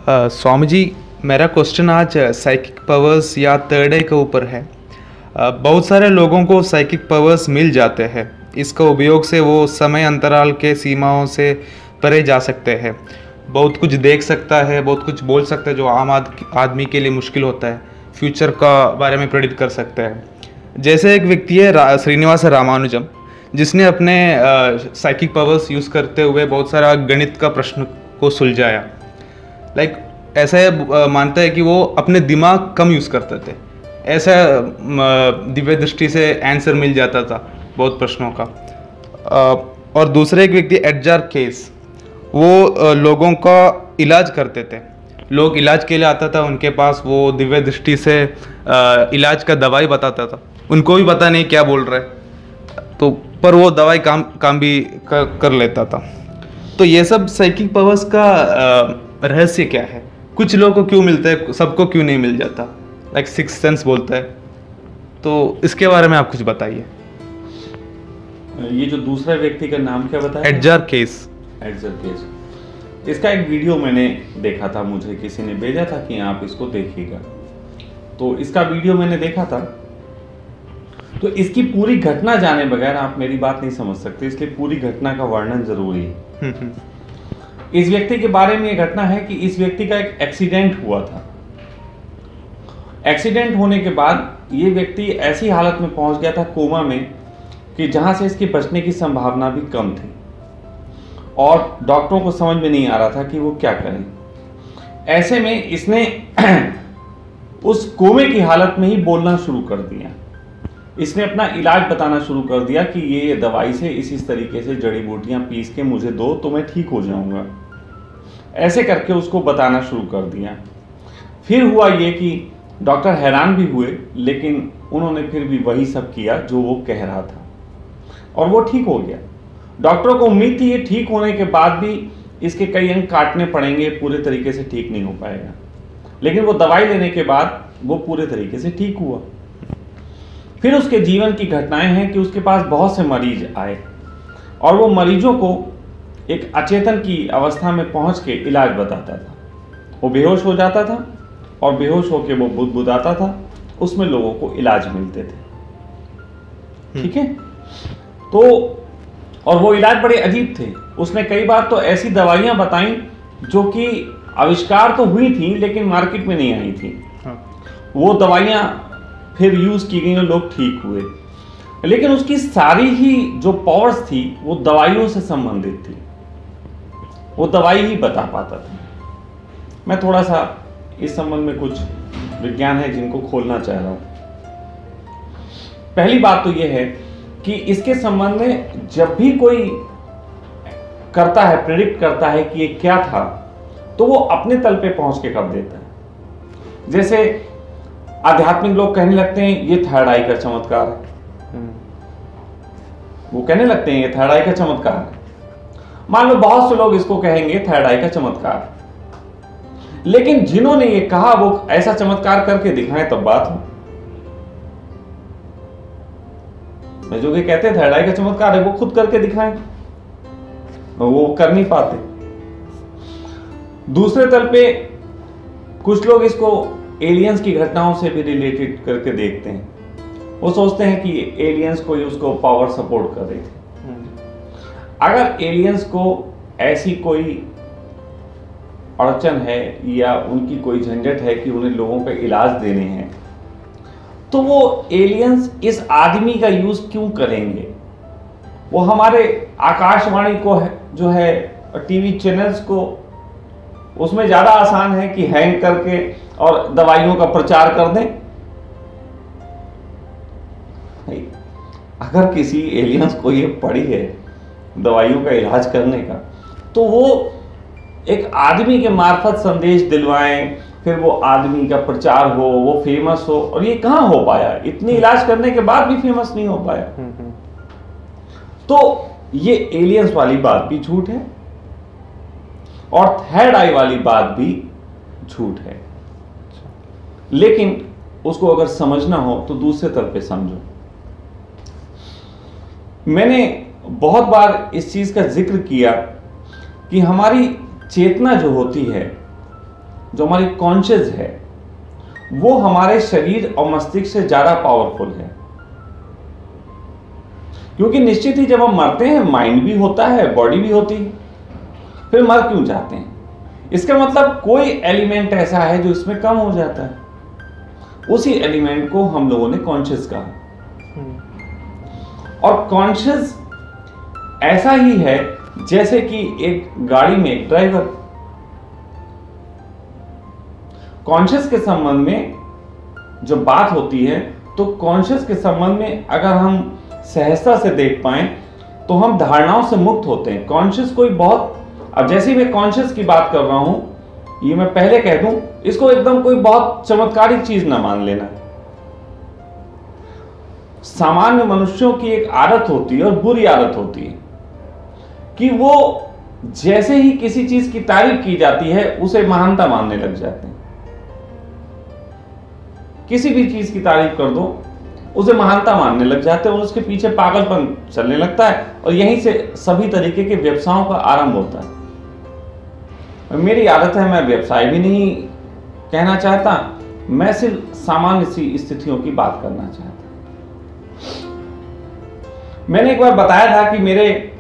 स्वामी जी, मेरा क्वेश्चन आज psychic powers या थर्ड आई के ऊपर है। बहुत सारे लोगों को साइकिक पावर्स मिल जाते हैं। इसका उपयोग से वो समय अंतराल के सीमाओं से परे जा सकते हैं। बहुत कुछ देख सकता है, बहुत कुछ बोल सकता है जो आम आदमी के लिए मुश्किल होता है। फ्यूचर का बारे में प्रेडिक्ट कर सकते हैं। जैसे एक व्यक्ति है श्रीनिवास रामानुजम, जिसने अपने साइकिक पावर्स यूज़ करते हुए बहुत सारा गणित का प्रश्न को सुलझाया। ऐसा मानता है कि वो अपने दिमाग कम यूज़ करते थे, ऐसा दिव्य दृष्टि से आंसर मिल जाता था बहुत प्रश्नों का। और दूसरे एक व्यक्ति एडजार केस, वो लोगों का इलाज करते थे। लोग इलाज के लिए आता था उनके पास, वो दिव्य दृष्टि से इलाज का दवाई बताता था। उनको भी पता नहीं क्या बोल रहे, तो पर वो दवाई काम भी कर लेता था। तो ये सब साइकिक पावर्स का रहस्य क्या है? कुछ लोगों को क्यों मिलता है, सबको क्यों नहीं मिल जाता? लाइक सिक्स सेंस बोलता है, तो इसके बारे में आप कुछ बताइए। ये जो दूसरा व्यक्ति का नाम क्या बताया? एडजार केस। एडजार केस, इसका एक वीडियो मैंने देखा था, मुझे किसी ने भेजा था कि आप इसको देखिएगा। तो इसका वीडियो मैंने देखा था। तो इसकी पूरी घटना जाने बगैर आप मेरी बात नहीं समझ सकते, इसलिए पूरी घटना का वर्णन जरूरी है। इस व्यक्ति के बारे में यह घटना है कि इस व्यक्ति का एक एक्सीडेंट हुआ था। एक्सीडेंट होने के बाद ये व्यक्ति ऐसी हालत में पहुंच गया था, कोमा में, कि जहां से इसके बचने की संभावना भी कम थी और डॉक्टरों को समझ में नहीं आ रहा था कि वो क्या करें। ऐसे में इसने उस कोमे की हालत में ही बोलना शुरू कर दिया। इसने अपना इलाज बताना शुरू कर दिया कि ये दवाई से इस तरीके से जड़ी बूटियां पीस के मुझे दो तो मैं ठीक हो जाऊंगा। ऐसे करके उसको बताना शुरू कर दिया। फिर हुआ ये कि डॉक्टर हैरान भी हुए, लेकिन उन्होंने फिर भी वही सब किया जो वो कह रहा था और वो ठीक हो गया। डॉक्टरों को उम्मीद थी ये ठीक होने के बाद भी इसके कई अंग काटने पड़ेंगे, पूरे तरीके से ठीक नहीं हो पाएगा, लेकिन वो दवाई लेने के बाद वो पूरे तरीके से ठीक हुआ। फिर उसके जीवन की घटनाएं हैं कि उसके पास बहुत से मरीज आए और वो मरीजों को एक अचेतन की अवस्था में पहुंच के इलाज बताता था। वो बेहोश हो जाता था और बेहोश होकर वो बुदबुदाता था, उसमें लोगों को इलाज मिलते थे। ठीक है, तो और वो इलाज बड़े अजीब थे। उसने कई बार तो ऐसी दवाइयां बताई जो कि आविष्कार तो हुई थी लेकिन मार्केट में नहीं आई थी। वो दवाइयां फिर यूज की गई और लोग ठीक हुए, लेकिन उसकी सारी ही जो पावर्स थी वो दवाइयों से संबंधित थी। वो दवाई ही बता पाता था। मैं थोड़ा सा इस संबंध में कुछ विज्ञान है जिनको खोलना चाह रहा हूं। पहली बात तो यह है कि इसके संबंध में जब भी कोई करता है, प्रेडिक्ट करता है कि ये क्या था, तो वो अपने तल पे पहुंच के कर देता है। जैसे आध्यात्मिक लोग कहने लगते हैं ये थर्ड आई का चमत्कार है। वो कहने लगते हैं ये थर्ड आई का चमत्कार है। मान लो बहुत से लोग इसको कहेंगे थर्ड आई का चमत्कार, लेकिन जिन्होंने ये कहा वो ऐसा चमत्कार करके दिखाएं तब बात हो। मैं जो कि कहते हैं थर्ड आई का चमत्कार है, वो खुद करके दिखाएं, वो कर नहीं पाते। दूसरे तल पे कुछ लोग इसको एलियंस की घटनाओं से भी रिलेटेड करके देखते हैं। वो सोचते हैं कि एलियंस कोई उसको पावर सपोर्ट कर रही थी। अगर एलियंस को ऐसी कोई अड़चन है या उनकी कोई झंझट है कि उन्हें लोगों पे इलाज देने हैं, तो वो एलियंस इस आदमी का यूज क्यों करेंगे? वो हमारे आकाशवाणी को है, जो है टीवी चैनल्स को, उसमें ज्यादा आसान है कि हैंग करके और दवाइयों का प्रचार कर दें। अगर किसी एलियंस को ये पड़ी है दवाइयों का इलाज करने का, तो वो एक आदमी के मार्फत संदेश दिलवाएं, फिर वो आदमी का प्रचार हो, वो फेमस हो। और ये कहां हो पाया? इतनी इलाज करने के बाद भी फेमस नहीं हो पाया। तो ये एलियंस वाली बात भी झूठ है और थर्ड आई वाली बात भी झूठ है। लेकिन उसको अगर समझना हो तो दूसरे तल पे समझो। मैंने बहुत बार इस चीज का जिक्र किया कि हमारी चेतना जो होती है जो हमारी कॉन्शियस है, वो हमारे शरीर और मस्तिष्क से ज्यादा पावरफुल है। क्योंकि निश्चित ही जब हम मरते हैं माइंड भी होता है, बॉडी भी होती है, फिर मर क्यों जाते हैं? इसका मतलब कोई एलिमेंट ऐसा है जो इसमें कम हो जाता है, उसी एलिमेंट को हम लोगों ने कॉन्शियस कहा। और कॉन्शियस ऐसा ही है जैसे कि एक गाड़ी में एक ड्राइवर। कॉन्शियस के संबंध में जो बात होती है, तो कॉन्शियस के संबंध में अगर हम सहजता से देख पाए तो हम धारणाओं से मुक्त होते हैं। कॉन्शियस कोई बहुत, अब जैसे ही मैं कॉन्शियस की बात कर रहा हूं, ये मैं पहले कह दूं, इसको एकदम कोई बहुत चमत्कारिक चीज ना मान लेना। सामान्य मनुष्यों की एक आदत होती है और बुरी आदत होती है कि वो जैसे ही किसी चीज की तारीफ की जाती है उसे महानता मानने लग जाते हैं। किसी भी चीज की तारीफ कर दो उसे महानता मानने लग जाते हैं और उसके पीछे पागलपन चलने लगता है, और यहीं से सभी तरीके के व्यवसायों का आरंभ होता है। मेरी आदत है, मैं व्यवसाय भी नहीं कहना चाहता, मैं सिर्फ सामान्य सी स्थितियों की बात करना चाहता। मैंने एक बार बताया था कि मेरे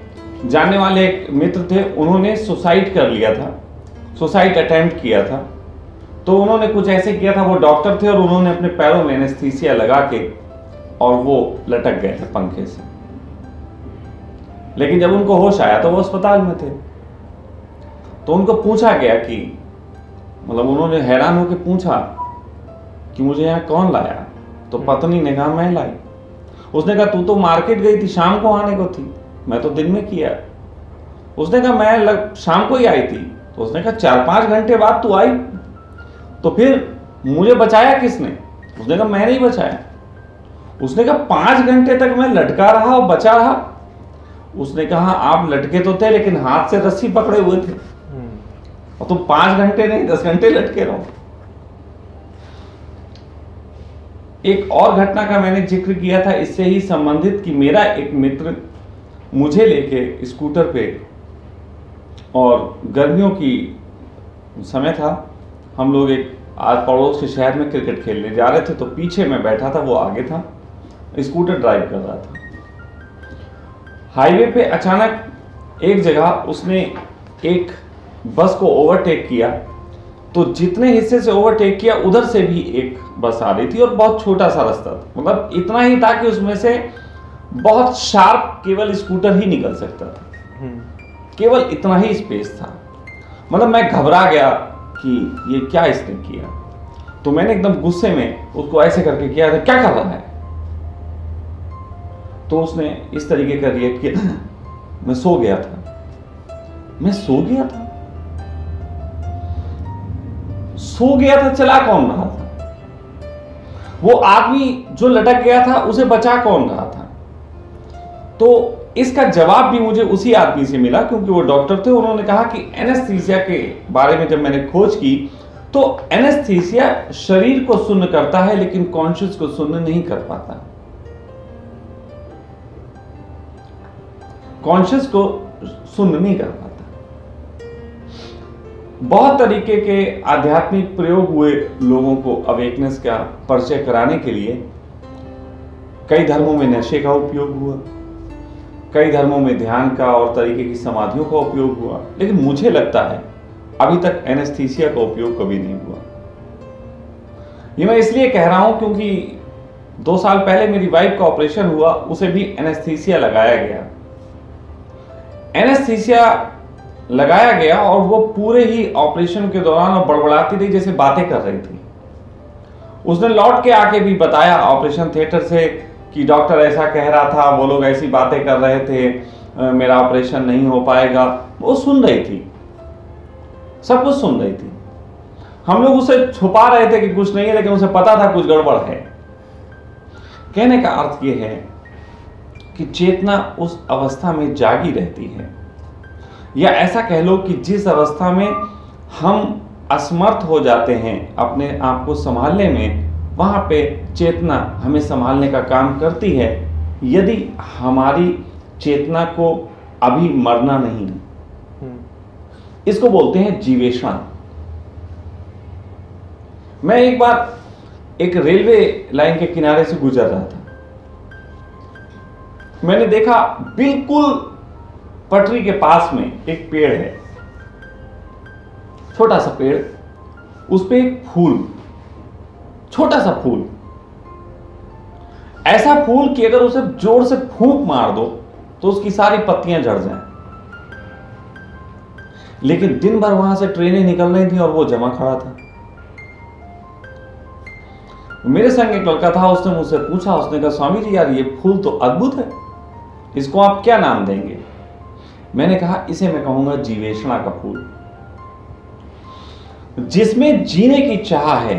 जानने वाले एक मित्र थे, उन्होंने सुसाइड कर लिया था, सुसाइड अटेम्प्ट किया था। तो उन्होंने कुछ ऐसे किया था, वो डॉक्टर थे और उन्होंने अपने पैरों में एनेस्थीसिया लगा के और वो लटक गए थे पंखे से। लेकिन जब उनको होश आया तो वो अस्पताल में थे। तो उनको पूछा गया कि, मतलब उन्होंने हैरान होकर पूछा कि मुझे यहाँ कौन लाया? तो पत्नी ने कहा मैं लाई। उसने कहा तू तो मार्केट गई थी, शाम को आने को थी, मैं तो दिन में किया। उसने कहा मैं शाम को ही आई थी। तो उसने कहा 4-5 घंटे बाद तू आई, तो फिर मुझे बचाया किसने? उसने कहा मैं नहीं बचाया। उसने कहा 5 घंटे तक मैं लटका रहा और बचा रहा। उसने कहा आप लटके तो थे लेकिन हाथ से रस्सी पकड़े हुए थे, और तुम 5 घंटे नहीं 10 घंटे लटके रहो। एक और घटना का मैंने जिक्र किया था इससे ही संबंधित कि मेरा एक मित्र मुझे लेके स्कूटर पे, और गर्मियों की समय था, हम लोग एक आज पड़ोस के शहर में क्रिकेट खेलने जा रहे थे। तो पीछे मैं बैठा था, वो आगे था, स्कूटर ड्राइव कर रहा था। हाईवे पे अचानक एक जगह उसने एक बस को ओवरटेक किया। तो जितने हिस्से से ओवरटेक किया उधर से भी एक बस आ रही थी, और बहुत छोटा सा रास्ता था, मतलब इतना ही था कि उसमें से बहुत शार्प केवल स्कूटर ही निकल सकता था, केवल इतना ही स्पेस था। मतलब मैं घबरा गया कि ये क्या इसने किया। तो मैंने एकदम गुस्से में उसको ऐसे करके किया था, क्या कर रहा है? तो उसने इस तरीके का रिएक्ट किया, मैं सो गया था। मैं सो गया था? सो गया था? चला कौन रहा था? वो आदमी जो लटक गया था उसे बचा कौन रहा था? तो इसका जवाब भी मुझे उसी आदमी से मिला, क्योंकि वो डॉक्टर थे। उन्होंने कहा कि एनेस्थीसिया के बारे में जब मैंने खोज की तो एनेस्थीसिया शरीर को सुन्न करता है लेकिन कॉन्शियस को सुन्न नहीं कर पाता। कॉन्शियस को सुन्न नहीं कर पाता। बहुत तरीके के आध्यात्मिक प्रयोग हुए लोगों को अवेकनेस का परिचय कराने के लिए। कई धर्मों में नशे का उपयोग हुआ, कई धर्मों में ध्यान का और तरीके की समाधियों का उपयोग हुआ, लेकिन मुझे लगता है अभी तक एनेस्थीसिया का उपयोग कभी नहीं हुआ। ये मैं इसलिए कह रहा हूं क्योंकि 2 साल पहले मेरी वाइफ का ऑपरेशन हुआ, उसे भी एनेस्थीसिया लगाया गया। एनेस्थीसिया लगाया गया और वो पूरे ही ऑपरेशन के दौरान बड़बड़ाती रही, जैसे बातें कर रही थी। उसने लौट के आके भी बताया ऑपरेशन थिएटर से कि डॉक्टर ऐसा कह रहा था, वो लोग ऐसी बातें कर रहे थे, मेरा ऑपरेशन नहीं हो पाएगा। वो सुन रही थी, सब कुछ सुन रही थी। हम लोग उसे छुपा रहे थे कि कुछ नहीं है, लेकिन उसे पता था कुछ गड़बड़ है। कहने का अर्थ यह है कि चेतना उस अवस्था में जागी रहती है, या ऐसा कह लो कि जिस अवस्था में हम असमर्थ हो जाते हैं अपने आप को संभालने में, वहां पे चेतना हमें संभालने का काम करती है, यदि हमारी चेतना को अभी मरना नहीं है। इसको बोलते हैं जीवेषण। मैं एक बार एक रेलवे लाइन के किनारे से गुजर रहा था। मैंने देखा बिल्कुल पटरी के पास में एक पेड़ है, छोटा सा पेड़, उस पे एक फूल, छोटा सा फूल, ऐसा फूल कि अगर उसे जोर से फूंक मार दो तो उसकी सारी पत्तियां झड़ जाएं। लेकिन दिन भर वहां से ट्रेनें निकल रही थी और वो जमा खड़ा था। मेरे संग एक लड़का था, उसने मुझसे पूछा, उसने कहा स्वामी जी यार ये फूल तो अद्भुत है, इसको आप क्या नाम देंगे? मैंने कहा इसे मैं कहूंगा जीवेषणा का फूल। जिसमें जीने की चाह है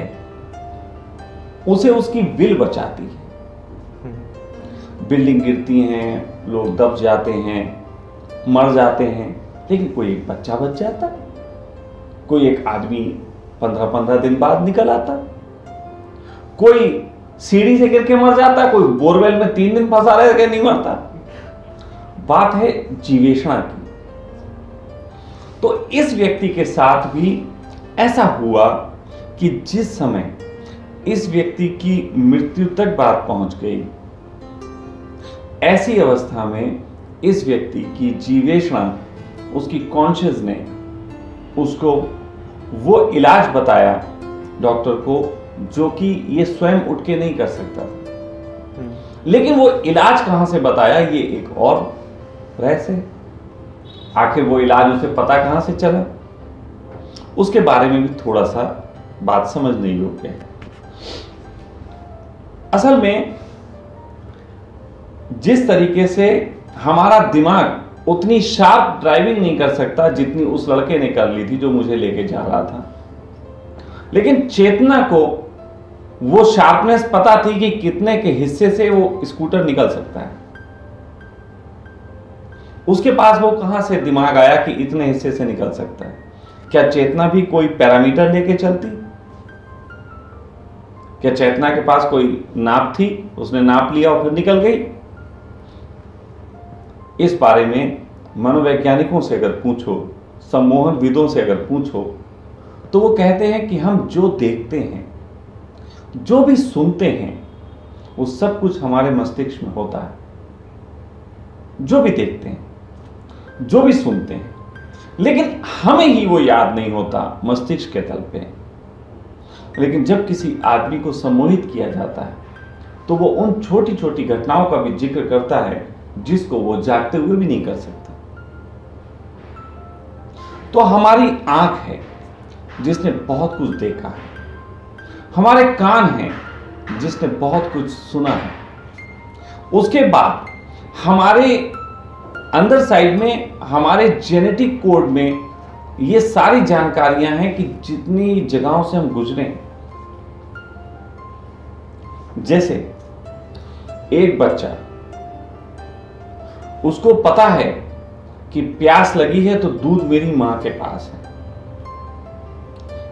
उसे उसकी विल बचाती है। बिल्डिंग गिरती हैं, लोग दब जाते हैं, मर जाते हैं, लेकिन कोई एक बच्चा बच जाता, कोई एक आदमी 15-15 दिन बाद निकल आता, कोई सीढ़ी से गिर के मर जाता, कोई बोरवेल में 3 दिन फंसा रह के नहीं मरता। बात है जीवेषणा की। तो इस व्यक्ति के साथ भी ऐसा हुआ कि जिस समय इस व्यक्ति की मृत्यु तक बात पहुंच गई, ऐसी अवस्था में इस व्यक्ति की जीवेषणा, उसकी कॉन्शियस ने उसको वो इलाज बताया डॉक्टर को जो कि ये स्वयं उठ के नहीं कर सकता था। लेकिन वो इलाज कहां से बताया ये एक और रहस्य है। आखिर वो इलाज उसे पता कहां से चला, उसके बारे में भी थोड़ा सा बात समझने योग्य है। असल में जिस तरीके से हमारा दिमाग उतनी शार्प ड्राइविंग नहीं कर सकता जितनी उस लड़के ने कर ली थी जो मुझे लेके जा रहा था, लेकिन चेतना को वो शार्पनेस पता थी कि कितने के हिस्से से वो स्कूटर निकल सकता है। उसके पास वो कहां से दिमाग आया कि इतने हिस्से से निकल सकता है? क्या चेतना भी कोई पैरामीटर लेके चलती? क्या चेतना के पास कोई नाप थी, उसने नाप लिया और फिर निकल गई? इस बारे में मनोवैज्ञानिकों से अगर पूछो, सम्मोहन विदों से अगर पूछो, तो वो कहते हैं कि हम जो देखते हैं, जो भी सुनते हैं, वो सब कुछ हमारे मस्तिष्क में होता है। जो भी देखते हैं, जो भी सुनते हैं, लेकिन हमें ही वो याद नहीं होता मस्तिष्क के तल पे। लेकिन जब किसी आदमी को सम्मोहित किया जाता है तो वो उन छोटी छोटी घटनाओं का भी जिक्र करता है जिसको वो जागते हुए भी नहीं कर सकता। तो हमारी आंख है जिसने बहुत कुछ देखा है, हमारे कान हैं जिसने बहुत कुछ सुना है, उसके बाद हमारे अंदर साइड में, हमारे जेनेटिक कोड में ये सारी जानकारियां हैं कि जितनी जगहों से हम गुजरे। जैसे एक बच्चा, उसको पता है कि प्यास लगी है तो दूध मेरी मां के पास है,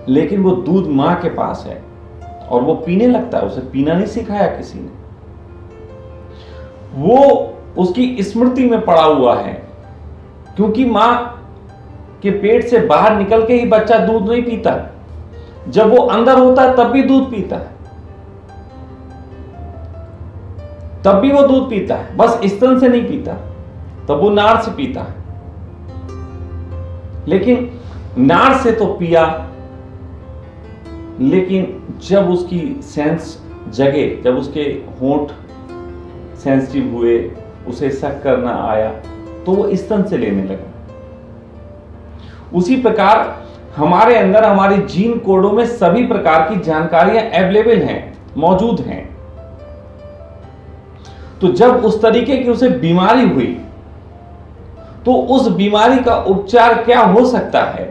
लेकिन वो दूध मां के पास है और वो पीने लगता है। उसे पीना नहीं सिखाया किसी ने, वो उसकी स्मृति में पड़ा हुआ है, क्योंकि मां के पेट से बाहर निकल के ही बच्चा दूध नहीं पीता। जब वो अंदर होता है तब भी दूध पीता है, तब भी वो दूध पीता है, बस स्तन से नहीं पीता, तब वो नार से पीता है। लेकिन नार से तो पिया, लेकिन जब उसकी सेंस जगे, जब उसके होंठ सेंसिटिव हुए, उसे शक करना आया, तो वो स्तन से लेने लगा। उसी प्रकार हमारे अंदर, हमारे जीन कोडों में सभी प्रकार की जानकारियां अवेलेबल हैं, मौजूद हैं। तो जब उस तरीके की उसे बीमारी हुई तो उस बीमारी का उपचार क्या हो सकता है?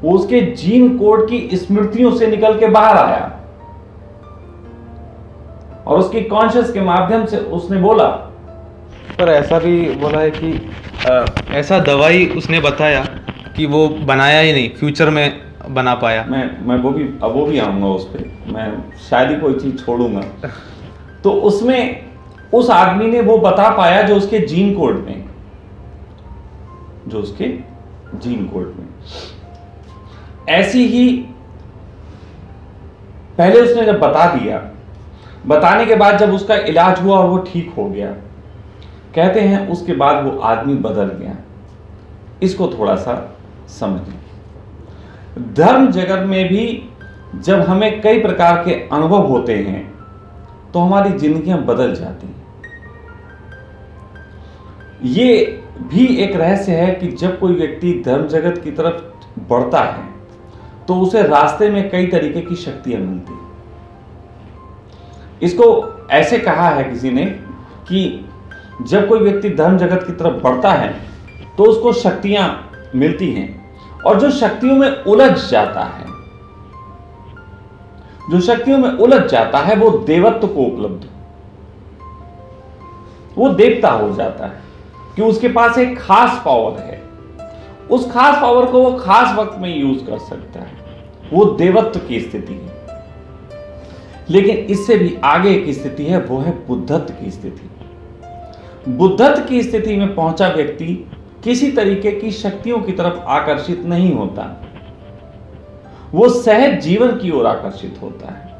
वो उसके जीन कोड की स्मृतियों से निकल के बाहर आया और उसकी कॉन्शियस के माध्यम से उसने बोला। पर ऐसा भी बोला है कि ऐसा दवाई उसने बताया कि वो बनाया ही नहीं, फ्यूचर में बना पाया। मैं वो भी आऊंगा उस पर, मैं शायद ही कोई चीज छोड़ूंगा। तो उसमें उस आदमी ने वो बता पाया जो उसके जीन कोड में, जो उसके जीन कोड में। ऐसी ही पहले उसने जब बता दिया, बताने के बाद जब उसका इलाज हुआ और वो ठीक हो गया, कहते हैं उसके बाद वो आदमी बदल गया। इसको थोड़ा सा समझें। धर्म जगत में भी जब हमें कई प्रकार के अनुभव होते हैं तो हमारी जिंदगियां बदल जाती हैं। ये भी एक रहस्य है कि जब कोई व्यक्ति धर्म जगत की तरफ बढ़ता है तो उसे रास्ते में कई तरीके की शक्तियां मिलती हैं। इसको ऐसे कहा है किसी ने कि जब कोई व्यक्ति धर्म जगत की तरफ बढ़ता है तो उसको शक्तियां मिलती हैं, और जो शक्तियों में उलझ जाता है, जो शक्तियों में उलझ जाता है वो देवत्व को उपलब्ध, वो देवता हो जाता है कि उसके पास एक खास पावर है। उस खास पावर को वो खास वक्त में यूज कर सकता है, वो देवत्व की स्थिति है। लेकिन इससे भी आगे एक स्थिति है, वो है बुद्धत्व की स्थिति। बुद्धत्व की स्थिति में पहुंचा व्यक्ति किसी तरीके की शक्तियों की तरफ आकर्षित नहीं होता, वो सहज जीवन की ओर आकर्षित होता है।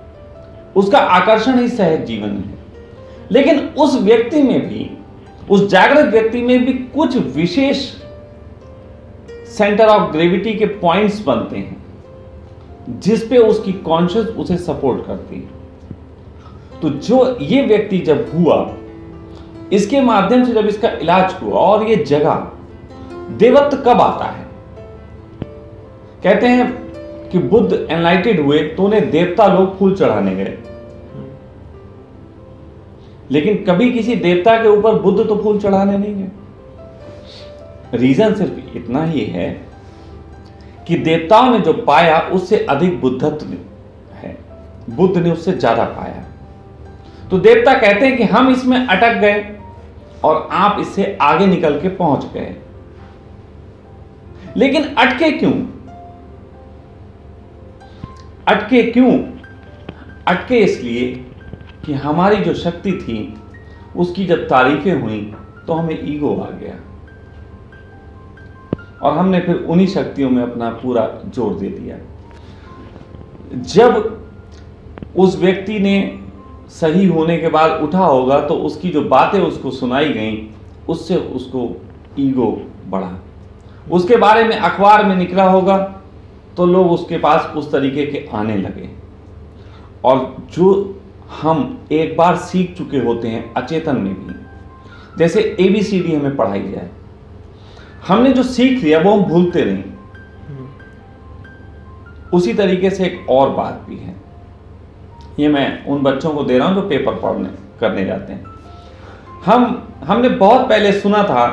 उसका आकर्षण ही सहज जीवन है। लेकिन उस व्यक्ति में भी, उस जागृत व्यक्ति में भी कुछ विशेष सेंटर ऑफ ग्रेविटी के पॉइंट्स बनते हैं जिस पे उसकी कॉन्शियस उसे सपोर्ट करती है। तो जो ये व्यक्ति जब हुआ, इसके माध्यम से जब इसका इलाज हुआ और ये जगह, देवत्व कब आता है? कहते हैं कि बुद्ध एनलाइटेड हुए तो उन्हें देवता लोग फूल चढ़ाने गए, लेकिन कभी किसी देवता के ऊपर बुद्ध तो फूल चढ़ाने नहीं गए। रीजन सिर्फ इतना ही है कि देवताओं ने जो पाया उससे अधिक बुद्धत्व है, बुद्ध ने उससे ज्यादा पाया। तो देवता कहते हैं कि हम इसमें अटक गए और आप इससे आगे निकल के पहुंच गए। लेकिन अटके क्यों? अटके क्यों? अटके इसलिए कि हमारी जो शक्ति थी उसकी जब तारीफें हुई तो हमें ईगो आ गया और हमने फिर उन्हीं शक्तियों में अपना पूरा जोर दे दिया। जब उस व्यक्ति ने सही होने के बाद उठा होगा तो उसकी जो बातें उसको सुनाई गई उससे उसको ईगो बढ़ा। उसके बारे में अखबार में निकला होगा तो लोग उसके पास उस तरीके के आने लगे। और जो हम एक बार सीख चुके होते हैं अचेतन में भी, जैसे ABCD हमें पढ़ाई जाए, हमने जो सीख लिया वो हम भूलते नहीं। उसी तरीके से एक और बात भी है, ये मैं उन बच्चों को दे रहा हूं जो पेपर करने जाते हैं। हमने बहुत पहले सुना था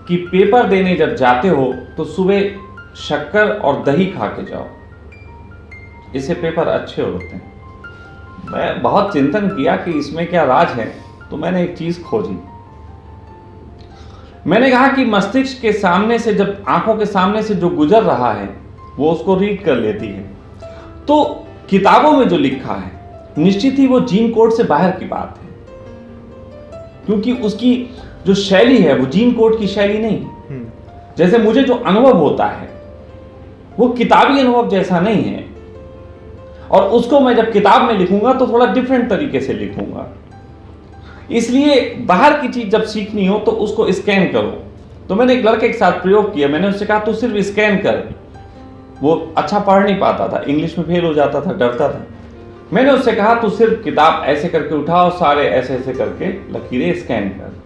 कि पेपर देने जब जाते हो तो सुबह शक्कर और दही खा के जाओ, इससे पेपर अच्छे होते हैं। मैं बहुत चिंतन किया कि इसमें क्या राज है, तो मैंने एक चीज खोजी। मैंने कहा कि मस्तिष्क के सामने से, जब आंखों के सामने से जो गुजर रहा है वो उसको रीड कर लेती है। तो किताबों में जो लिखा है निश्चित ही वो जीन कोड से बाहर की बात है, क्योंकि उसकी जो शैली है वो जीन कोड की शैली नहीं। जैसे मुझे जो अनुभव होता है वो किताबी अनुभव जैसा नहीं है, और उसको मैं जब किताब में लिखूंगा तो थोड़ा डिफरेंट तरीके से लिखूंगा। इसलिए बाहर की चीज जब सीखनी हो तो उसको स्कैन करो। तो मैंने एक लड़के के साथ प्रयोग किया, मैंने उससे कहा तू सिर्फ स्कैन कर। वो अच्छा पढ़ नहीं पाता था, इंग्लिश में फेल हो जाता था, डरता था। मैंने उससे कहा तू सिर्फ किताब ऐसे करके उठाओ, सारे ऐसे ऐसे करके लकीरें स्कैन कर।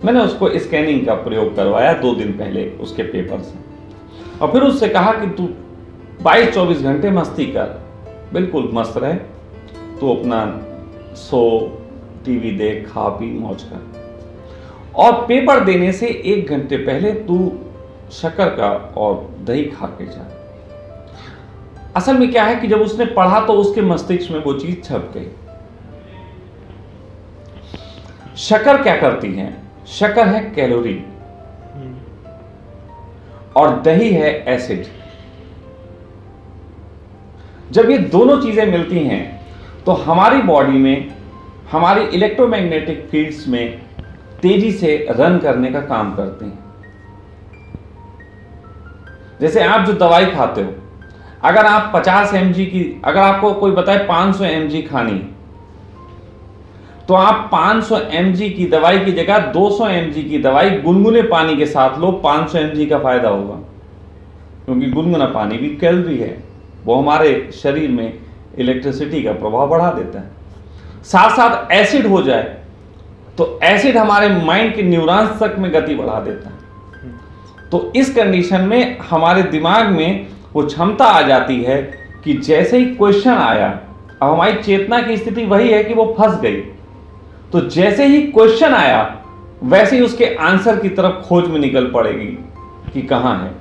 मैंने उसको स्कैनिंग का प्रयोग करवाया 2 दिन पहले उसके पेपर से, और फिर उससे कहा कि तू 22-24 घंटे मस्ती कर, बिल्कुल मस्त रहे, तू अपना सो, टीवी देख, खा पी, मौज कर, और पेपर देने से 1 घंटे पहले तू शक्कर का और दही खा के जा। असल में क्या है कि जब उसने पढ़ा तो उसके मस्तिष्क में वो चीज छप गई। शक्कर क्या करती है? शक्कर है कैलोरी और दही है एसिड। जब ये दोनों चीजें मिलती हैं तो हमारी बॉडी में, हमारी इलेक्ट्रोमैग्नेटिक फील्ड्स में तेजी से रन करने का काम करते हैं। जैसे आप जो दवाई खाते हो, अगर आप 50 mg की, अगर आपको कोई बताए 500 mg खानी, तो आप 500 mg की दवाई की जगह 200 mg की दवाई गुनगुने पानी के साथ लो, 500 mg का फायदा होगा। क्योंकि गुनगुना पानी भी कैलोरी है, वो हमारे शरीर में इलेक्ट्रिसिटी का प्रभाव बढ़ा देता है। साथ साथ एसिड हो जाए तो एसिड हमारे माइंड के न्यूरॉन्स तक में गति बढ़ा देता है। तो इस कंडीशन में हमारे दिमाग में वो क्षमता आ जाती है कि जैसे ही क्वेश्चन आया, अब हमारी चेतना की स्थिति वही है कि वो फंस गई, तो जैसे ही क्वेश्चन आया वैसे ही उसके आंसर की तरफ खोज में निकल पड़ेगी कि कहां है,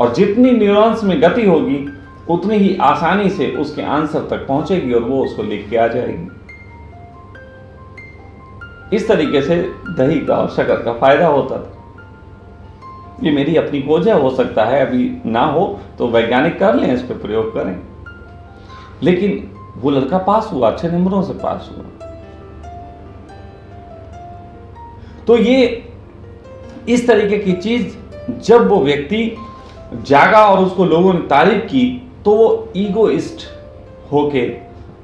और जितनी न्यूरॉन्स में गति होगी उतनी ही आसानी से उसके आंसर तक पहुंचेगी और वो उसको लिख के आ जाएगी। इस तरीके से दही का और शक्कर का फायदा होता था। ये मेरी अपनी खोज है, हो सकता है अभी ना हो तो वैज्ञानिक कर लें, इस पर प्रयोग करें। लेकिन वो लड़का पास हुआ, अच्छे नंबरों से पास हुआ। तो ये इस तरीके की चीज जब वो व्यक्ति जागा और उसको लोगों ने तारीफ की, तो वो ईगोइस्ट होके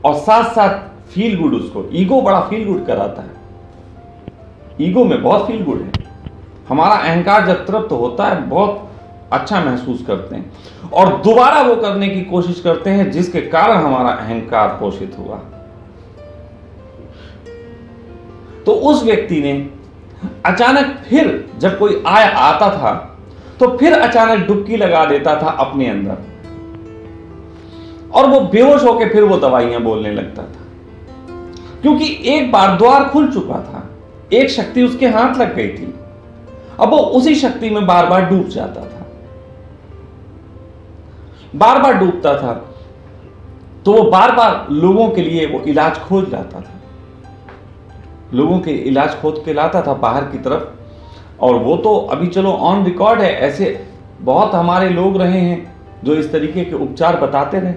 और साथ साथ फील गुड, उसको ईगो बड़ा फील गुड कराता है। ईगो में बहुत फील गुड है। हमारा अहंकार जब तृप्त होता है बहुत अच्छा महसूस करते हैं और दोबारा वो करने की कोशिश करते हैं जिसके कारण हमारा अहंकार पोषित हुआ। तो उस व्यक्ति ने अचानक फिर जब कोई आता था तो फिर अचानक डुबकी लगा देता था अपने अंदर, और वो बेहोश होकर फिर वो दवाइयां बोलने लगता था, क्योंकि एक बार द्वार खुल चुका था, एक शक्ति उसके हाथ लग गई थी। अब वो उसी शक्ति में बार बार डूब जाता था, बार बार डूबता था, तो वो बार बार लोगों के लिए वो इलाज खोज लाता था, लोगों के इलाज खोज के लाता था बाहर की तरफ। और वो तो अभी चलो ऑन रिकॉर्ड है, ऐसे बहुत हमारे लोग रहे हैं जो इस तरीके के उपचार बताते रहे।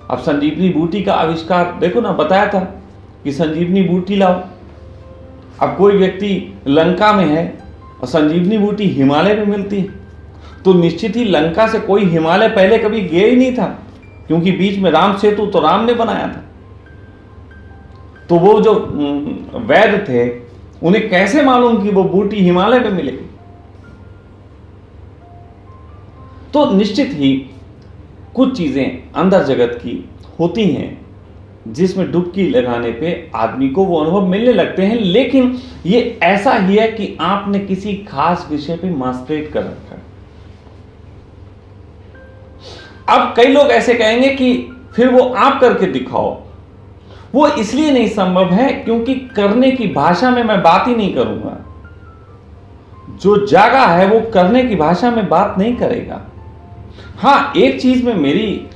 अब संजीवनी बूटी का आविष्कार देखो ना, बताया था कि संजीवनी बूटी लाओ। अब कोई व्यक्ति लंका में है और संजीवनी बूटी हिमालय में मिलती है, तो निश्चित ही लंका से कोई हिमालय पहले कभी गया ही नहीं था, क्योंकि बीच में राम सेतु तो राम ने बनाया था। तो वो जो वैद्य थे उन्हें कैसे मालूम कि वो बूटी हिमालय में मिलेगी? तो निश्चित ही कुछ चीजें अंदर जगत की होती हैं जिसमें डुबकी लगाने पे आदमी को वो अनुभव मिलने लगते हैं। लेकिन ये ऐसा ही है कि आपने किसी खास विषय पे मास्टरेट कर रखा है। अब कई लोग ऐसे कहेंगे कि फिर वो आप करके दिखाओ। वो इसलिए नहीं संभव है क्योंकि करने की भाषा में मैं बात ही नहीं करूंगा। जो जागा है वो करने की भाषा में बात नहीं करेगा। हाँ, एक चीज में मेरी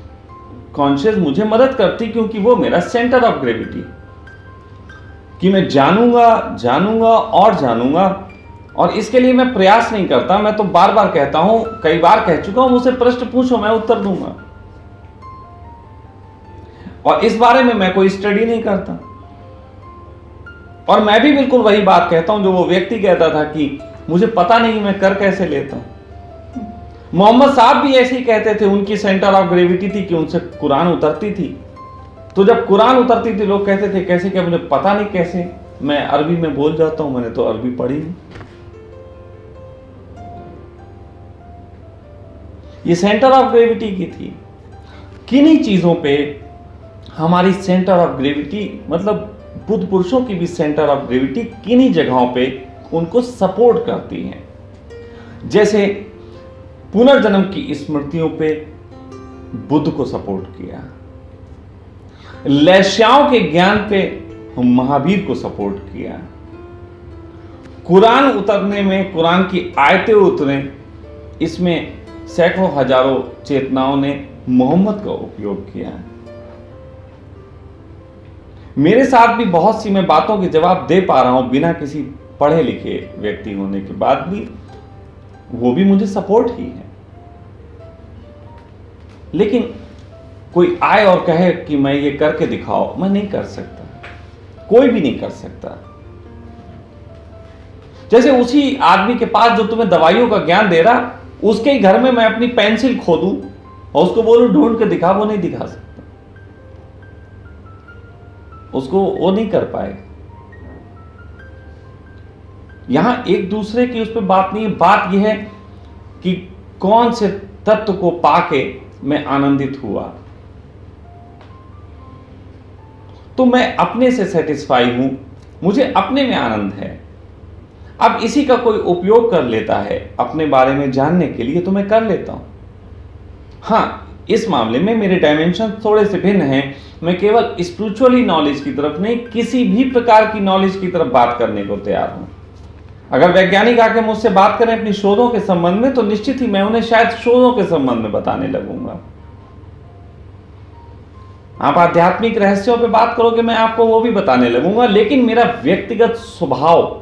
कॉन्शियस मुझे मदद करती, क्योंकि वो मेरा सेंटर ऑफ ग्रेविटी, कि मैं जानूंगा और जानूंगा, और इसके लिए मैं प्रयास नहीं करता। मैं तो बार बार कहता हूं, कई बार कह चुका हूं, मुझसे प्रश्न पूछो मैं उत्तर दूंगा। और इस बारे में मैं कोई स्टडी नहीं करता। और मैं भी बिल्कुल वही बात कहता हूं जो वो व्यक्ति कहता था कि मुझे पता नहीं मैं कर कैसे लेता हूं। मोहम्मद साहब भी ऐसे ही कहते थे, उनकी सेंटर ऑफ ग्रेविटी थी कि उनसे कुरान उतरती थी। तो जब कुरान उतरती थी लोग कहते थे कैसे, क्या मुझे पता नहीं कैसे, मैं अरबी में बोल जाता हूं, मैंने तो अरबी पढ़ी नहीं। ये सेंटर ऑफ ग्रेविटी की थी। किन्हीं चीजों पे हमारी सेंटर ऑफ ग्रेविटी, मतलब बुद्ध पुरुषों की भी सेंटर ऑफ ग्रेविटी किन्हीं जगहों पे उनको सपोर्ट करती है। जैसे पुनर्जन्म की स्मृतियों पे बुद्ध को सपोर्ट किया, लैश्याओं के ज्ञान पे महावीर को सपोर्ट किया, कुरान उतरने में कुरान की आयतें उतरे, इसमें सैकड़ों हजारों चेतनाओं ने मोहम्मद का उपयोग किया। मेरे साथ भी बहुत सी मैं बातों के जवाब दे पा रहा हूं बिना किसी पढ़े लिखे व्यक्ति होने के बाद भी, वो भी मुझे सपोर्ट ही है। लेकिन कोई आए और कहे कि मैं ये करके दिखाओ, मैं नहीं कर सकता, कोई भी नहीं कर सकता। जैसे उसी आदमी के पास जो तुम्हें दवाइयों का ज्ञान दे रहा, उसके ही घर में मैं अपनी पेंसिल खो दूं और उसको बोलो ढूंढ के दिखा, वो नहीं दिखा सकता, उसको वो नहीं कर पाएगा। यहां एक दूसरे की उस पर बात नहीं है, बात यह है कि कौन से तत्व को पाके मैं आनंदित हुआ, तो मैं अपने से सेटिस्फाई हूं, मुझे अपने में आनंद है। अब इसी का कोई उपयोग कर लेता है अपने बारे में जानने के लिए तो मैं कर लेता हूं। हां, इस मामले में मेरे डायमेंशन थोड़े से भिन्न हैं। मैं केवल स्पिरिचुअली नॉलेज की तरफ नहीं, किसी भी प्रकार की नॉलेज की तरफ बात करने को तैयार हूं। अगर वैज्ञानिक आके मुझसे बात करें अपनी शोधों के संबंध में, तो निश्चित ही मैं उन्हें शायद शोधों के संबंध में बताने लगूंगा। आप आध्यात्मिक रहस्यों पे बात करोगे, मैं आपको वो भी बताने लगूंगा। लेकिन मेरा व्यक्तिगत स्वभाव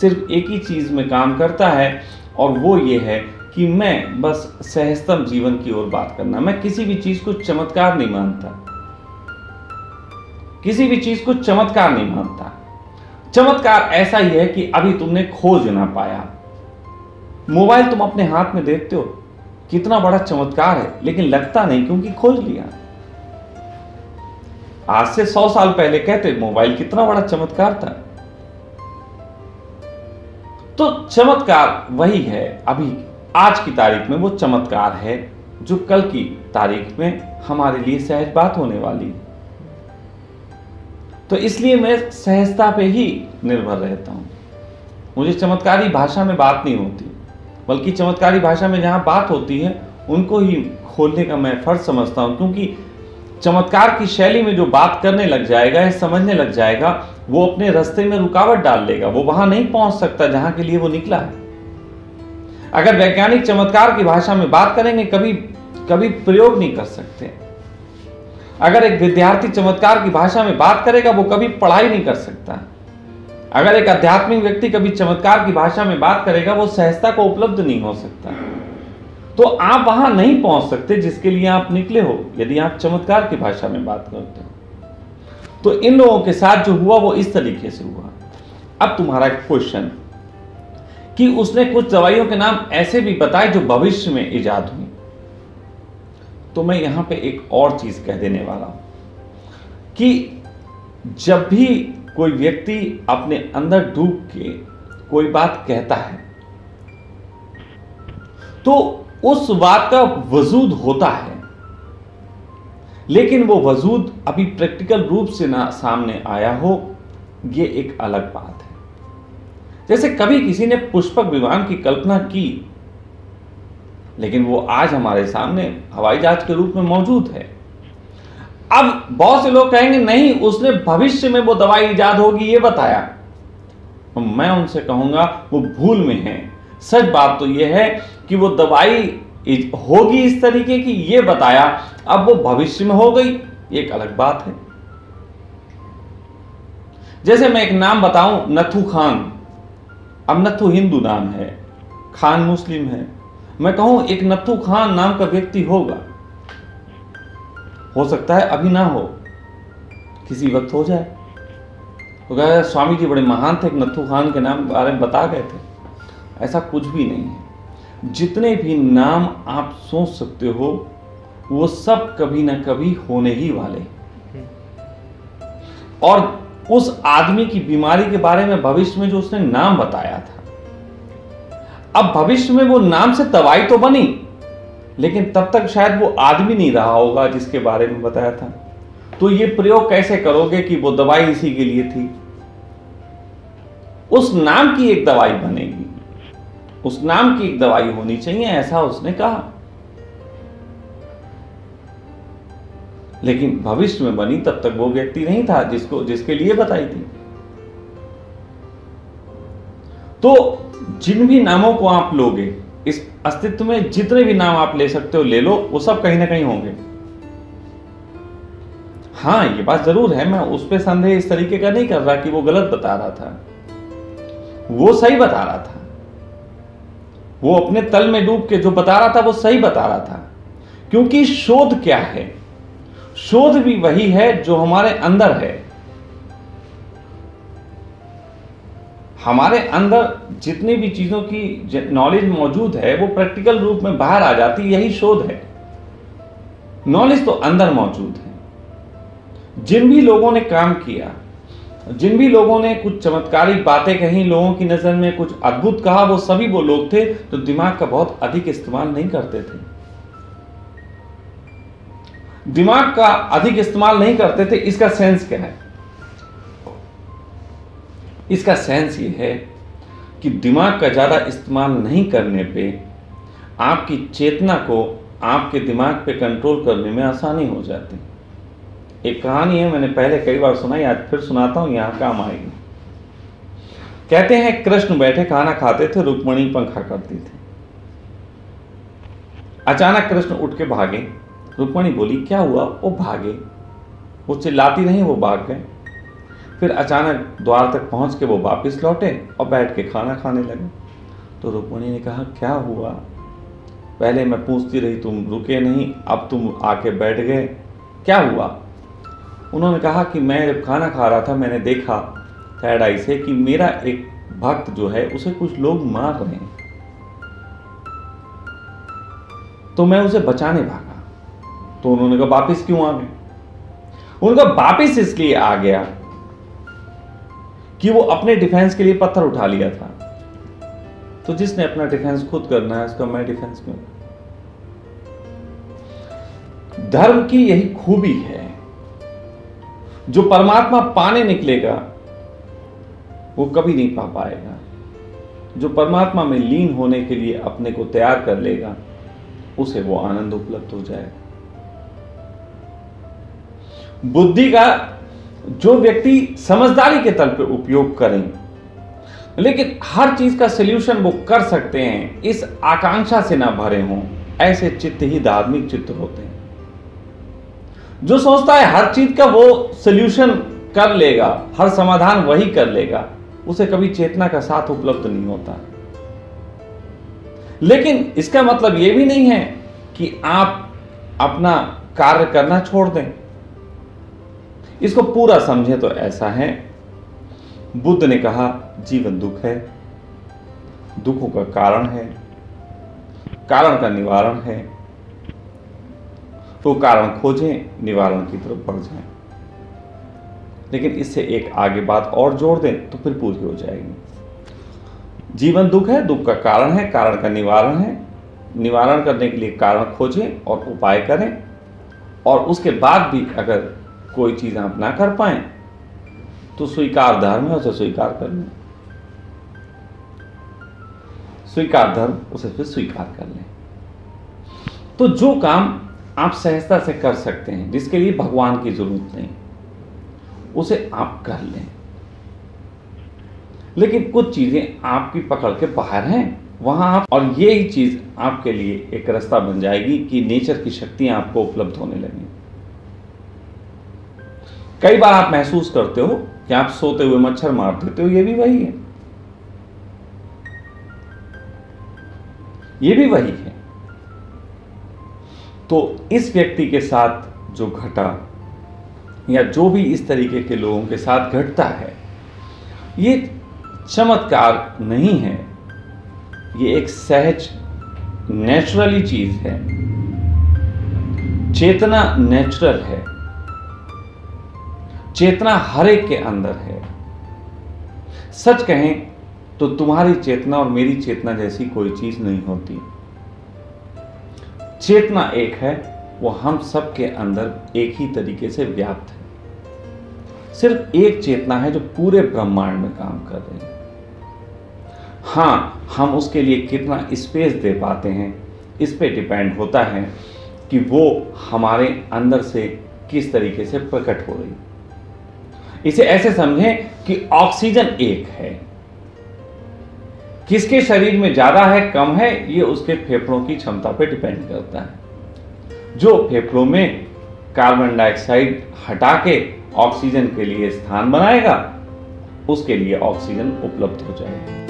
सिर्फ एक ही चीज में काम करता है, और वो ये है कि मैं बस सहजतम जीवन की ओर बात करना। मैं किसी भी चीज को चमत्कार नहीं मानता, किसी भी चीज को चमत्कार नहीं मानता। चमत्कार ऐसा ही है कि अभी तुमने खोज ना पाया। मोबाइल तुम अपने हाथ में देखते हो, कितना बड़ा चमत्कार है, लेकिन लगता नहीं क्योंकि खोज लिया। आज से 100 साल पहले कहते मोबाइल कितना बड़ा चमत्कार था। तो चमत्कार वही है, अभी आज की तारीख में वो चमत्कार है जो कल की तारीख में हमारे लिए सहज बात होने वाली है। तो इसलिए मैं सहजता पे ही निर्भर रहता हूं। मुझे चमत्कारी भाषा में बात नहीं होती, बल्कि चमत्कारी भाषा में जहां बात होती है उनको ही खोलने का मैं फर्ज समझता हूं, क्योंकि चमत्कार की शैली में जो बात करने लग जाएगा या समझने लग जाएगा, वो अपने रास्ते में रुकावट डाल लेगा, वो वहां नहीं पहुंच सकता जहां के लिए वो निकला है। अगर वैज्ञानिक चमत्कार की भाषा में बात करेंगे, कभी कभी प्रयोग नहीं कर सकते। अगर एक विद्यार्थी चमत्कार की भाषा में बात करेगा, वो कभी पढ़ाई नहीं कर सकता। अगर एक आध्यात्मिक व्यक्ति कभी चमत्कार की भाषा में बात करेगा, वो सहजता को उपलब्ध नहीं हो सकता। तो आप वहां नहीं पहुंच सकते जिसके लिए आप निकले हो, यदि आप चमत्कार की भाषा में बात करते हो। तो इन लोगों के साथ जो हुआ वो इस तरीके से हुआ। अब तुम्हारा क्वेश्चन कि उसने कुछ दवाइयों के नाम ऐसे भी बताए जो भविष्य में इजाद हुई, तो मैं यहां पे एक और चीज कह देने वाला हूं कि जब भी कोई व्यक्ति अपने अंदर डूब के कोई बात कहता है, तो उस बात का वजूद होता है, लेकिन वो वजूद अभी प्रैक्टिकल रूप से ना सामने आया हो, ये एक अलग बात है। जैसे कभी किसी ने पुष्पक विमान की कल्पना की, लेकिन वो आज हमारे सामने हवाई जहाज के रूप में मौजूद है। अब बहुत से लोग कहेंगे नहीं, उसने भविष्य में वो दवाई इजाद होगी ये बताया। तो मैं उनसे कहूंगा वो भूल में है। सच बात तो ये है कि वो दवाई होगी इस तरीके की ये बताया, अब वो भविष्य में हो गई एक अलग बात है। जैसे मैं एक नाम बताऊं, नथु खान। अब नथु हिंदू नाम है, खान मुस्लिम है। मैं कहूं एक नथु खान नाम का व्यक्ति होगा, हो सकता है अभी ना हो, किसी वक्त हो जाए। तो कहा स्वामी जी बड़े महान थे, एक नथु खान के नाम बारे में बता गए थे। ऐसा कुछ भी नहीं है। जितने भी नाम आप सोच सकते हो वो सब कभी ना कभी होने ही वाले। और उस आदमी की बीमारी के बारे में भविष्य में जो उसने नाम बताया था, अब भविष्य में वो नाम से दवाई तो बनी, लेकिन तब तक शायद वो आदमी नहीं रहा होगा जिसके बारे में बताया था। तो ये प्रयोग कैसे करोगे कि वो दवाई इसी के लिए थी? उस नाम की एक दवाई बनेगी, उस नाम की एक दवाई होनी चाहिए, ऐसा उसने कहा। लेकिन भविष्य में बनी तब तक वो व्यक्ति नहीं था जिसके लिए बताई थी। तो जिन भी नामों को आप लोगे, इस अस्तित्व में जितने भी नाम आप ले सकते हो ले लो, वो सब कहीं ना कहीं होंगे। हाँ, ये बात जरूर है, मैं उस पर संदेह इस तरीके का नहीं कर रहा कि वो गलत बता रहा था, वो सही बता रहा था। वो अपने तल में डूब के जो बता रहा था वो सही बता रहा था। क्योंकि शोध क्या है? शोध भी वही है जो हमारे अंदर है। हमारे अंदर जितनी भी चीजों की नॉलेज मौजूद है वो प्रैक्टिकल रूप में बाहर आ जाती, यही शोध है। नॉलेज तो अंदर मौजूद है। जिन भी लोगों ने काम किया, जिन भी लोगों ने कुछ चमत्कारिक बातें कही, लोगों की नजर में कुछ अद्भुत कहा, वो सभी वो लोग थे जो दिमाग का बहुत अधिक इस्तेमाल नहीं करते थे। दिमाग का अधिक इस्तेमाल नहीं करते थे। इसका सेंस क्या है? इसका सेंस ये है कि दिमाग का ज्यादा इस्तेमाल नहीं करने पे आपकी चेतना को आपके दिमाग पे कंट्रोल करने में आसानी हो जाती। एक कहानी है, मैंने पहले कई बार सुनाई, आज फिर सुनाता हूं, यहां काम आएगी। कहते हैं कृष्ण बैठे खाना खाते थे, रुक्मिणी पंखा करती थी। अचानक कृष्ण उठ के भागे। रुक्मिणी बोली क्या हुआ? वो भागे, वो चिल्लाती नहीं, वो भाग गए। फिर अचानक द्वार तक पहुंच के वो वापस लौटे और बैठ के खाना खाने लगे। तो रुक्मिणी ने कहा क्या हुआ? पहले मैं पूछती रही, तुम रुके नहीं, अब तुम आके बैठ गए, क्या हुआ? उन्होंने कहा कि मैं जब खाना खा रहा था, मैंने देखा थर्ड आई से कि मेरा एक भक्त जो है उसे कुछ लोग मार रहे हैं, तो मैं उसे बचाने भागा। तो उन्होंने कहा वापिस क्यों आ गए? उनका वापिस इसलिए आ गया कि वो अपने डिफेंस के लिए पत्थर उठा लिया था। तो जिसने अपना डिफेंस खुद करना है, उसका मैं डिफेंस क्यों? धर्म की यही खूबी है, जो परमात्मा पाने निकलेगा वो कभी नहीं पा पाएगा। जो परमात्मा में लीन होने के लिए अपने को तैयार कर लेगा, उसे वो आनंद उपलब्ध हो जाएगा। बुद्धि का जो व्यक्ति समझदारी के तल पे उपयोग करें, लेकिन हर चीज का सलूशन वो कर सकते हैं, इस आकांक्षा से ना भरे हों, ऐसे चित्त ही धार्मिक चित्त होते हैं। जो सोचता है हर चीज का वो सलूशन कर लेगा, हर समाधान वही कर लेगा, उसे कभी चेतना का साथ उपलब्ध नहीं होता। लेकिन इसका मतलब यह भी नहीं है कि आप अपना कार्य करना छोड़ दें। इसको पूरा समझें तो ऐसा है, बुद्ध ने कहा जीवन दुख है, दुखों का कारण है, कारण का निवारण है, तो कारण खोजें, निवारण की तरफ बढ़ जाएं। लेकिन इससे एक आगे बात और जोड़ दें तो फिर पूरी हो जाएगी। जीवन दुख है, दुख का कारण है, कारण का निवारण है, निवारण करने के लिए कारण खोजें और उपाय करें, और उसके बाद भी अगर कोई चीज आप ना कर पाए तो स्वीकार धर्म है, उसे स्वीकार कर लें। स्वीकार धर्म, उसे फिर स्वीकार कर लें। तो जो काम आप सहजता से कर सकते हैं, जिसके लिए भगवान की जरूरत नहीं, उसे आप कर लें। लेकिन कुछ चीजें आपकी पकड़ के बाहर हैं, वहां आप, और ये ही चीज आपके लिए एक रास्ता बन जाएगी कि नेचर की शक्तियां आपको उपलब्ध होने लगेंगी। कई बार आप महसूस करते हो कि आप सोते हुए मच्छर मार देते हो, ये भी वही है, ये भी वही है। तो इस व्यक्ति के साथ जो घटा, या जो भी इस तरीके के लोगों के साथ घटता है, ये चमत्कार नहीं है, ये एक सहज नेचुरली चीज है। चेतना नेचुरल है, चेतना हर एक के अंदर है। सच कहें तो तुम्हारी चेतना और मेरी चेतना जैसी कोई चीज नहीं होती। चेतना एक है, वो हम सब के अंदर एक ही तरीके से व्याप्त है। सिर्फ एक चेतना है जो पूरे ब्रह्मांड में काम कर रही है। हां, हम उसके लिए कितना स्पेस दे पाते हैं, इस पे डिपेंड होता है कि वो हमारे अंदर से किस तरीके से प्रकट हो रही है। इसे ऐसे समझें कि ऑक्सीजन एक है, किसके शरीर में ज्यादा है कम है, ये उसके फेफड़ों की क्षमता पे डिपेंड करता है। जो फेफड़ों में कार्बन डाइऑक्साइड हटा के ऑक्सीजन के लिए स्थान बनाएगा, उसके लिए ऑक्सीजन उपलब्ध हो जाएगा।